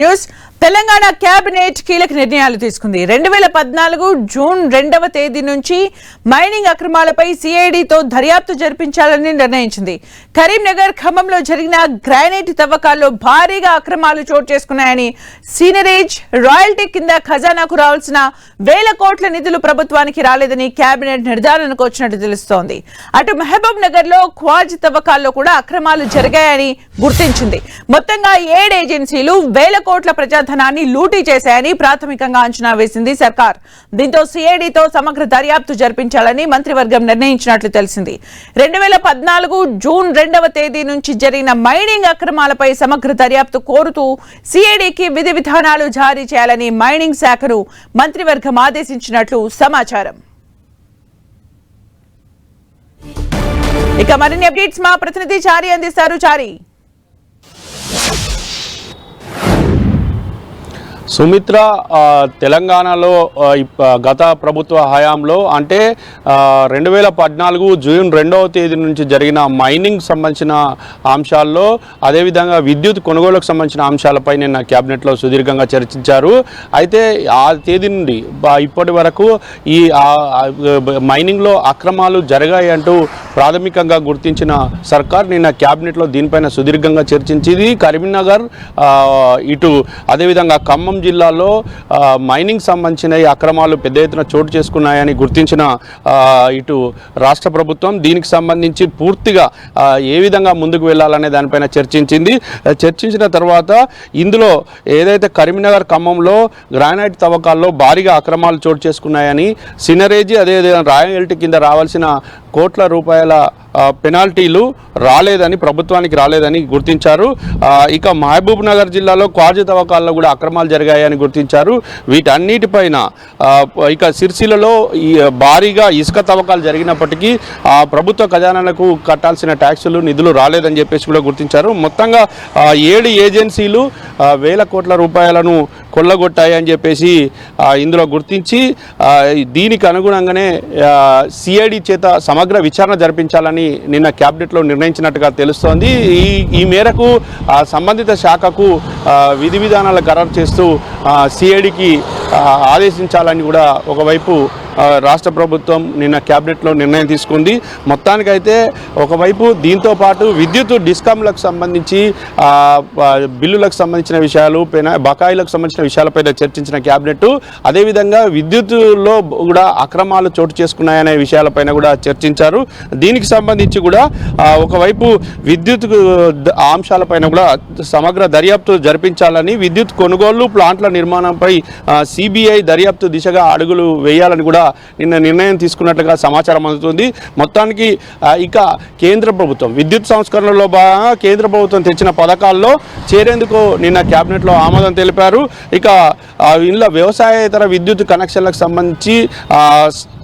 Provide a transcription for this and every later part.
News Telangana cabinet కీలక నిర్ణయాలు తీసుకుంది. 2014 జూన్ 2వ తేదీ నుంచి మైనింగ్ అక్రమాలపై సిఐడితో దర్యాప్తు జరిపించాలని నిర్ణయించింది. కరీంనగర్ ఖమ్మంలో జరిగిన గ్రానైట్ తవ్వకాల్లో భారీగా అక్రమాలు చోటు చేసుకున్నాయని, సీనరేజ్ రాయల్టీ కింద ఖజానాకు రావాల్సిన వేల కోట్ల నిధులు ప్రభుత్వానికి రాలేదని కేబినెట్ నిర్ధారణకు వచ్చినట్టు తెలుస్తోంది. అటు మహబూబ్ నగర్ లో క్వాజ్ తవ్వకాల్లో కూడా అక్రమాలు జరిగాయని గుర్తించింది. మొత్తంగా 7 ఏజెన్సీలు వేల కోట్ల ప్రజాధనాన్ని లూటీ చేశాయని ప్రాథమికంగా అంచనా వేసింది సర్కార్. దీంతో సిఐడితో సమగ్ర దర్యాప్తు జరిపించాలని మంత్రివర్గం నిర్ణయించినట్లు తెలిసింది. 2014 జూన్ 2వ తేదీ నుంచి జరిగిన మైనింగ్ అక్రమాలపై సమగ్ర దర్యాప్తు కోరుతూ సిఐడికి విధి విధానాలు జారీ చేయాలని మైనింగ్ శాఖను మంత్రివర్గం ఆదేశించినట్లు సమాచారం. ఇక మరిన్ని అప్డేట్స్ మా ప్రతినిధి చారి అందిస్తారు. చారి, సుమిత్ర, తెలంగాణలో గత ప్రభుత్వ హయాంలో అంటే 2014 జూన్ 2వ తేదీ నుంచి జరిగిన మైనింగ్ సంబంధించిన అంశాల్లో, అదేవిధంగా విద్యుత్ కొనుగోలుకు సంబంధించిన అంశాలపై నిన్న క్యాబినెట్లో సుదీర్ఘంగా చర్చించారు. అయితే ఆ తేదీ నుండి ఇప్పటి వరకు ఈ మైనింగ్లో అక్రమాలు జరిగాయి అంటూ ప్రాథమికంగా గుర్తించిన సర్కార్ నిన్న క్యాబినెట్లో దీనిపైన సుదీర్ఘంగా చర్చించింది. కరీంనగర్, ఇటు అదేవిధంగా ఖమ్మం జిల్లాలో మైనింగ్ సంబంధించిన అక్రమాలు పెద్ద ఎత్తున చోటు చేసుకున్నాయని గుర్తించిన ఇటు రాష్ట్ర ప్రభుత్వం దీనికి సంబంధించి పూర్తిగా ఏ విధంగా ముందుకు వెళ్ళాలనే దానిపైన చర్చించిన తర్వాత ఇందులో ఏదైతే కరీంనగర్ ఖమ్మంలో గ్రానైట్ తవ్వకాల్లో భారీగా అక్రమాలు చోటు చేసుకున్నాయని, సినరేజీ అదేవిధంగా రాయల్టీ కింద రావాల్సిన కోట్ల రూపాయల పెనాల్టీలు ప్రభుత్వానికి రాలేదని గుర్తించారు. ఇక మహబూబ్ నగర్ జిల్లాలో క్వాజ్ తవ్వకాల్లో కూడా అక్రమాలు జరిగాయని గుర్తించారు. వీటన్నిటిపైన ఇక సిరిసిల్లలో భారీగా ఇసుక తవ్వకాలు జరిగినప్పటికీ ప్రభుత్వ ఖజానాలకు కట్టాల్సిన ట్యాక్సులు నిధులు రాలేదని చెప్పేసి కూడా గుర్తించారు. మొత్తంగా 7 ఏజెన్సీలు వేల కోట్ల రూపాయలను కొల్లగొట్టాయని చెప్పేసి ఇందులో గుర్తించి దీనికి అనుగుణంగానే సిఐడి చేత సమగ్ర విచారణ జరిపించాలని నిన్న క్యాబినెట్లో నిర్ణయించినట్టుగా తెలుస్తోంది. ఈ మేరకు సంబంధిత శాఖకు విధి విధానాలు ఖరారు చేస్తూ సిఐడికి ఆదేశించాలని కూడా ఒకవైపు రాష్ట్ర ప్రభుత్వం నిన్న క్యాబినెట్లో నిర్ణయం తీసుకుంది. మొత్తానికైతే ఒకవైపు దీంతో పాటు విద్యుత్ డిస్కామ్లకు సంబంధించి బిల్లులకు సంబంధించిన విషయాలు, బకాయిలకు సంబంధించిన విషయాలపైన చర్చించిన క్యాబినెట్, అదేవిధంగా విద్యుత్లో కూడా అక్రమాలు చోటు చేసుకున్నాయనే విషయాలపైన కూడా చర్చించారు. దీనికి సంబంధించి కూడా ఒకవైపు విద్యుత్ అంశాలపైన కూడా సమగ్ర దర్యాప్తు జరిపించాలని, విద్యుత్ కొనుగోలు ప్లాంట్ల నిర్మాణంపై సిబిఐ దర్యాప్తు దిశగా అడుగులు వేయాలని కూడా నిన్న నిర్ణయం తీసుకున్నట్లుగా సమాచారం అందుతుంది. మొత్తానికి ఇక కేంద్ర ప్రభుత్వం విద్యుత్ సంస్కరణలో భాగంగా కేంద్ర ప్రభుత్వం తెచ్చిన పథకాల్లో చేరేందుకు నిన్న క్యాబినెట్లో ఆమోదం తెలిపారు. ఇక ఇందులో వ్యవసాయేతర విద్యుత్ కనెక్షన్లకు సంబంధించి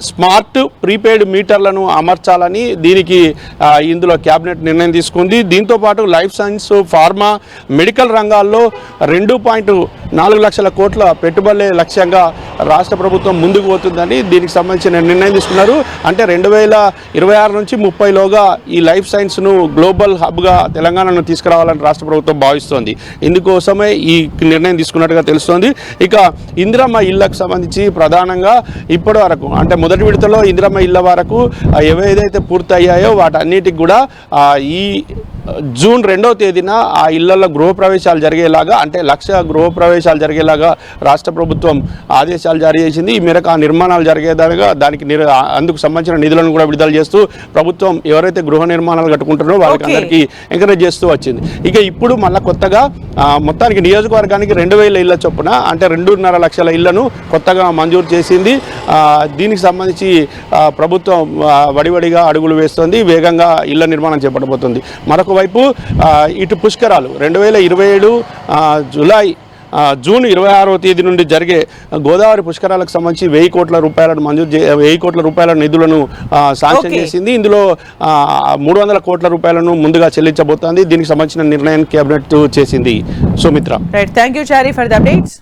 స్మార్ట్ ప్రీపెయిడ్ మీటర్లను అమర్చాలని దీనికి ఇందులో క్యాబినెట్ నిర్ణయం తీసుకుంది. దీంతోపాటు లైఫ్ సైన్స్, ఫార్మా, మెడికల్ రంగాల్లో 2.4 లక్షల కోట్ల పెట్టుబడుల లక్ష్యంగా రాష్ట్ర ప్రభుత్వం ముందుకు పోతుందని దీనికి సంబంధించిన నిర్ణయం తీసుకున్నారు. అంటే 2026 నుంచి 30లోగా ఈ లైఫ్ సైన్స్ను గ్లోబల్ హబ్గా తెలంగాణను తీసుకురావాలని రాష్ట్ర ప్రభుత్వం భావిస్తోంది. ఇందుకోసమే ఈ నిర్ణయం తీసుకున్నట్టుగా తెలుస్తోంది. ఇక ఇందిరమ్మ ఇళ్లకు సంబంధించి ప్రధానంగా ఇప్పటి వరకు అంటే మొదటి విడతలో ఇందిరమ్మ ఇళ్ల వరకు ఏదైతే పూర్తయ్యాయో వాటన్నిటికి కూడా ఈ జూన్ 2వ తేదీన ఆ ఇళ్లలో గృహప్రవేశాలు జరిగేలాగా, అంటే 1,00,000 గృహప్రవేశాలు జరిగేలాగా రాష్ట్ర ప్రభుత్వం ఆదేశాలు జారీ చేసింది. ఈ మేరకు ఆ నిర్మాణాలు జరిగేదానిగా అందుకు సంబంధించిన నిధులను కూడా విడుదల చేస్తూ ప్రభుత్వం ఎవరైతే గృహ నిర్మాణాలు కట్టుకుంటారో వాళ్ళకి అందరికీ ఎంకరేజ్ చేస్తూ వచ్చింది. ఇక ఇప్పుడు మళ్ళీ కొత్తగా మొత్తానికి నియోజకవర్గానికి 2,000 ఇళ్ల చొప్పున అంటే 2.5 లక్షల ఇళ్లను కొత్తగా మంజూరు చేసింది. దీనికి సంబంధించి ప్రభుత్వం వడివడిగా అడుగులు వేస్తుంది, వేగంగా ఇళ్ల నిర్మాణం చేపట్టబోతుంది. మరొక వైపు ఇటు పుష్కరాలు 2027 జూన్ 26వ తేదీ నుండి జరిగే గోదావరి పుష్కరాలకు సంబంధించి 1,000 కోట్ల రూపాయలను 1,000 కోట్ల రూపాయల నిధులను శాంక్షన్ చేసింది. ఇందులో 300 కోట్ల రూపాయలను ముందుగా చెల్లించబోతోంది. దీనికి సంబంధించిన నిర్ణయం కేబినెట్ చేసింది. Sumitra, thank you Chari for the updates.